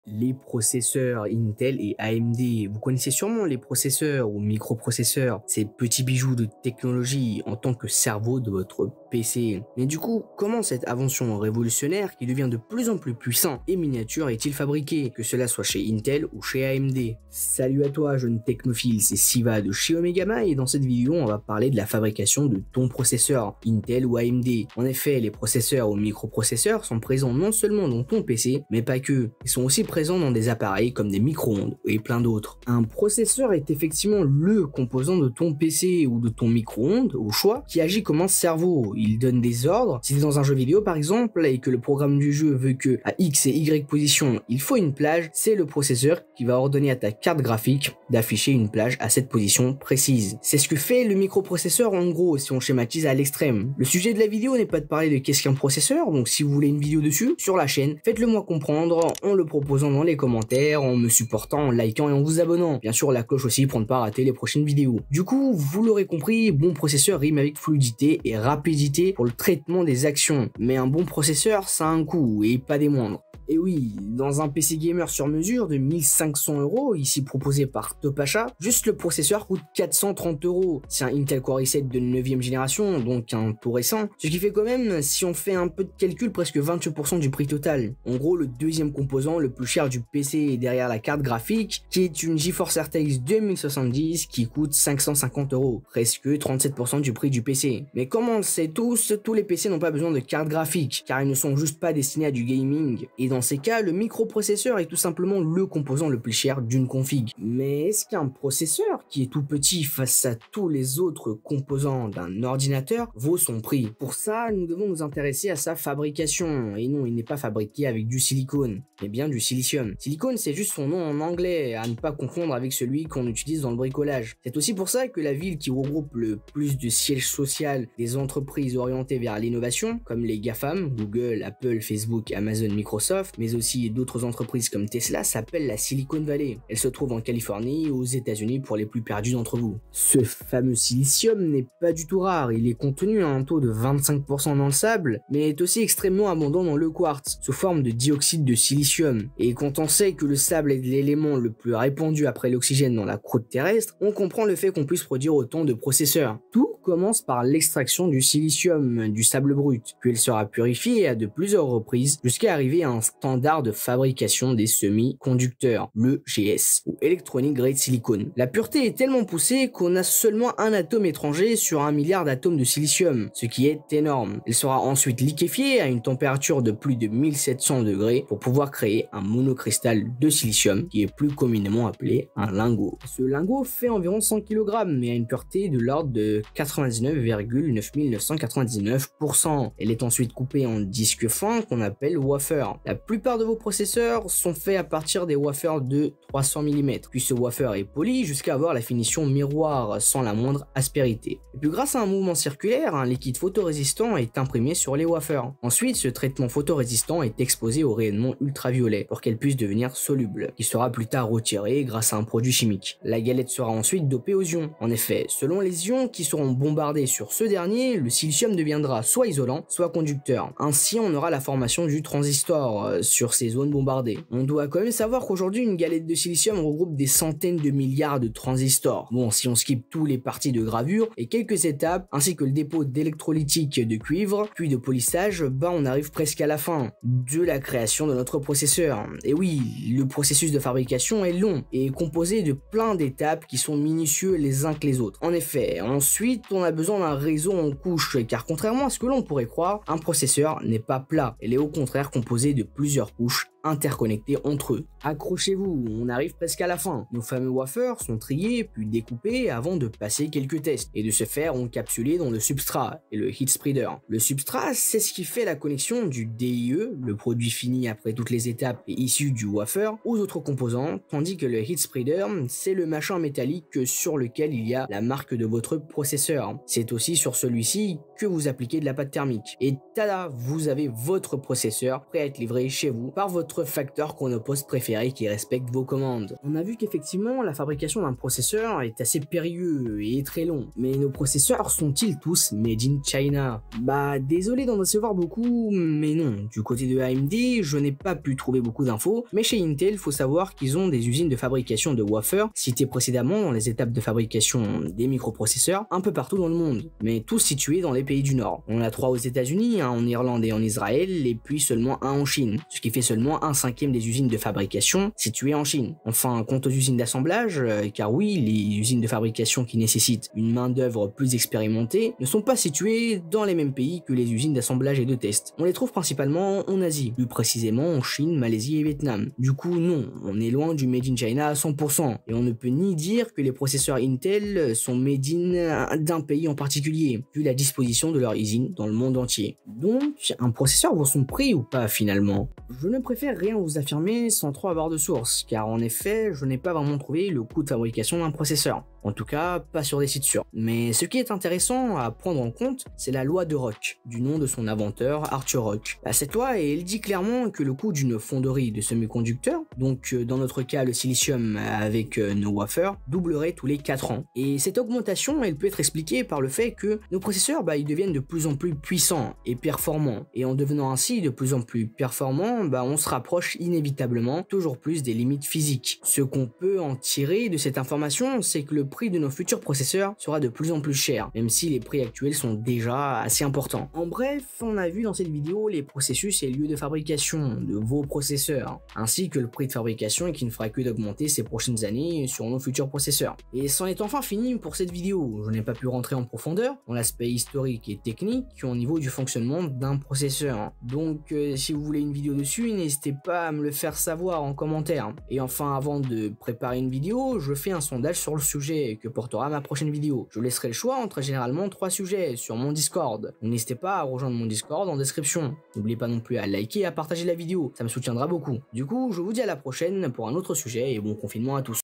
Les processeurs Intel et AMD. Vous connaissez sûrement les processeurs ou microprocesseurs, ces petits bijoux de technologie en tant que cerveau de votre PC. Mais du coup, comment cette invention révolutionnaire qui devient de plus en plus puissant et miniature est-il fabriqué, que cela soit chez Intel ou chez AMD? Salut à toi jeune technophile, c'est Siva de chez Omegama et dans cette vidéo on va parler de la fabrication de ton processeur Intel ou AMD. En effet, les processeurs ou microprocesseurs sont présents non seulement dans ton PC, mais pas que. Ils sont aussi présents dans des appareils comme des micro-ondes et plein d'autres. Un processeur est effectivement le composant de ton PC ou de ton micro-ondes, au choix, qui agit comme un cerveau. Il donne des ordres. Si tu es dans un jeu vidéo par exemple et que le programme du jeu veut que à X et Y position il faut une plage, c'est le processeur qui va ordonner à ta carte graphique d'afficher une plage à cette position précise. C'est ce que fait le microprocesseur en gros si on schématise à l'extrême. Le sujet de la vidéo n'est pas de parler de qu'est-ce qu'un processeur, donc si vous voulez une vidéo dessus sur la chaîne, faites-le moi comprendre en le proposant dans les commentaires, en me supportant, en likant et en vous abonnant. Bien sûr la cloche aussi pour ne pas rater les prochaines vidéos. Du coup, vous l'aurez compris, bon processeur rime avec fluidité et rapidité pour le traitement des actions. Mais un bon processeur, ça a un coût et pas des moindres. Et oui, dans un PC gamer sur mesure de 1500 €, ici proposé par Topachat, juste le processeur coûte 430 €. C'est un Intel Core i7 de 9ème génération, donc un tout récent. Ce qui fait quand même, si on fait un peu de calcul, presque 28% du prix total. En gros, le deuxième composant le plus cher du PC est derrière la carte graphique, qui est une GeForce RTX 2070 qui coûte 550 €, presque 37% du prix du PC. Mais comme on le sait tous les PC n'ont pas besoin de carte graphique, car ils ne sont juste pas destinés à du gaming. Et dans ces cas, le microprocesseur est tout simplement le composant le plus cher d'une config. Mais est-ce qu'un processeur, qui est tout petit face à tous les autres composants d'un ordinateur, vaut son prix? Pour ça, nous devons nous intéresser à sa fabrication. Et non, il n'est pas fabriqué avec du silicone, mais bien du silicium. Silicone, c'est juste son nom en anglais, à ne pas confondre avec celui qu'on utilise dans le bricolage. C'est aussi pour ça que la ville qui regroupe le plus de sièges sociaux des entreprises orientées vers l'innovation, comme les GAFAM, Google, Apple, Facebook, Amazon, Microsoft, mais aussi d'autres entreprises comme Tesla, s'appelle la Silicon Valley. Elle se trouve en Californie, aux États-Unis pour les plus perdus d'entre vous. Ce fameux silicium n'est pas du tout rare, il est contenu à un taux de 25% dans le sable, mais est aussi extrêmement abondant dans le quartz, sous forme de dioxyde de silicium. Et quand on sait que le sable est l'élément le plus répandu après l'oxygène dans la croûte terrestre, on comprend le fait qu'on puisse produire autant de processeurs. Tout commence par l'extraction du silicium, du sable brut, puis il sera purifié à de plusieurs reprises jusqu'à arriver à un standard de fabrication des semi-conducteurs, le l'EGS, ou Electronic Grade Silicon. La pureté est tellement poussée qu'on a seulement un atome étranger sur 1 milliard d'atomes de silicium, ce qui est énorme. Il sera ensuite liquéfié à une température de plus de 1700 degrés pour pouvoir créer un monocristal de silicium qui est plus communément appelé un lingot. Ce lingot fait environ 100 kg mais a une pureté de l'ordre de 99,9999%. Elle est ensuite coupée en disques fins qu'on appelle wafer. La plupart de vos processeurs sont faits à partir des wafers de 300 mm, puis ce wafer est poli jusqu'à avoir la finition miroir sans la moindre aspérité. Et puis grâce à un mouvement circulaire, un liquide photorésistant est imprimé sur les wafers. Ensuite, ce traitement photorésistant est exposé au rayonnement ultraviolet pour qu'elle puisse devenir soluble, qui sera plus tard retiré grâce à un produit chimique. La galette sera ensuite dopée aux ions. En effet, selon les ions qui seront bombardés sur ce dernier, le silicium deviendra soit isolant, soit conducteur. Ainsi, on aura la formation du transistor sur ces zones bombardées. On doit quand même savoir qu'aujourd'hui, une galette de silicium regroupe des centaines de milliards de transistors. Bon, si on skip tous les parties de gravure et quelques étapes, ainsi que le dépôt d'électrolytique de cuivre, puis de polissage, on arrive presque à la fin de la création de notre processeur. Et oui, le processus de fabrication est long et est composé de plein d'étapes qui sont minutieux les uns que les autres. En effet, ensuite, on a besoin d'un réseau en couches, car contrairement à ce que l'on pourrait croire, un processeur n'est pas plat. Il est au contraire composé de plusieurs couches interconnectés entre eux. Accrochez-vous, on arrive presque à la fin. Nos fameux wafers sont triés puis découpés avant de passer quelques tests et de se faire encapsuler dans le substrat et le heat spreader. Le substrat, c'est ce qui fait la connexion du DIE, le produit fini après toutes les étapes et issu du wafer, aux autres composants, tandis que le heat spreader, c'est le machin métallique sur lequel il y a la marque de votre processeur. C'est aussi sur celui-ci que vous appliquez de la pâte thermique. Et tada, vous avez votre processeur prêt à être livré chez vous par votre autre facteur qu'on oppose préféré qui respecte vos commandes. On a vu qu'effectivement la fabrication d'un processeur est assez périlleux et très long, mais nos processeurs sont-ils tous made in China? Bah désolé d'en décevoir beaucoup, mais non. Du côté de AMD, je n'ai pas pu trouver beaucoup d'infos, mais chez Intel, faut savoir qu'ils ont des usines de fabrication de wafers, citées précédemment dans les étapes de fabrication des microprocesseurs, un peu partout dans le monde, mais tous situés dans les pays du Nord. On a 3 aux États-Unis, un en Irlande et en Israël, et puis seulement un en Chine, ce qui fait seulement 1/5 des usines de fabrication situées en Chine. Enfin, quant aux usines d'assemblage, car oui, les usines de fabrication qui nécessitent une main-d'œuvre plus expérimentée ne sont pas situées dans les mêmes pays que les usines d'assemblage et de test. On les trouve principalement en Asie, plus précisément en Chine, Malaisie et Vietnam. Du coup, non, on est loin du made in China à 100%, et on ne peut ni dire que les processeurs Intel sont made in d'un pays en particulier, vu la disposition de leurs usines dans le monde entier. Donc, un processeur vaut son prix ou pas finalement? Je ne préfère rien vous affirmer sans trop avoir de source, car en effet, je n'ai pas vraiment trouvé le coût de fabrication d'un processeur. En tout cas, pas sur des sites sûrs. Mais ce qui est intéressant à prendre en compte, c'est la loi de Rock, du nom de son inventeur Arthur Rock. Cette loi, elle dit clairement que le coût d'une fonderie de semi-conducteurs, donc dans notre cas le silicium avec nos wafers, doublerait tous les 4 ans. Et cette augmentation, elle peut être expliquée par le fait que nos processeurs, ils deviennent de plus en plus puissants et performants. Et en devenant ainsi de plus en plus performants, on se rapproche inévitablement toujours plus des limites physiques. Ce qu'on peut en tirer de cette information, c'est que le prix de nos futurs processeurs sera de plus en plus cher, même si les prix actuels sont déjà assez importants. En bref, on a vu dans cette vidéo les processus et lieux de fabrication de vos processeurs, ainsi que le prix de fabrication qui ne fera que d'augmenter ces prochaines années sur nos futurs processeurs. Et c'en est enfin fini pour cette vidéo. Je n'ai pas pu rentrer en profondeur dans l'aspect historique et technique au niveau du fonctionnement d'un processeur. Donc si vous voulez une vidéo dessus, n'hésitez pas à me le faire savoir en commentaire. Et enfin, avant de préparer une vidéo, je fais un sondage sur le sujet que portera ma prochaine vidéo. Je laisserai le choix entre généralement 3 sujets sur mon Discord. N'hésitez pas à rejoindre mon Discord en description. N'oubliez pas non plus à liker et à partager la vidéo, ça me soutiendra beaucoup. Du coup, je vous dis à la prochaine pour un autre sujet et bon confinement à tous.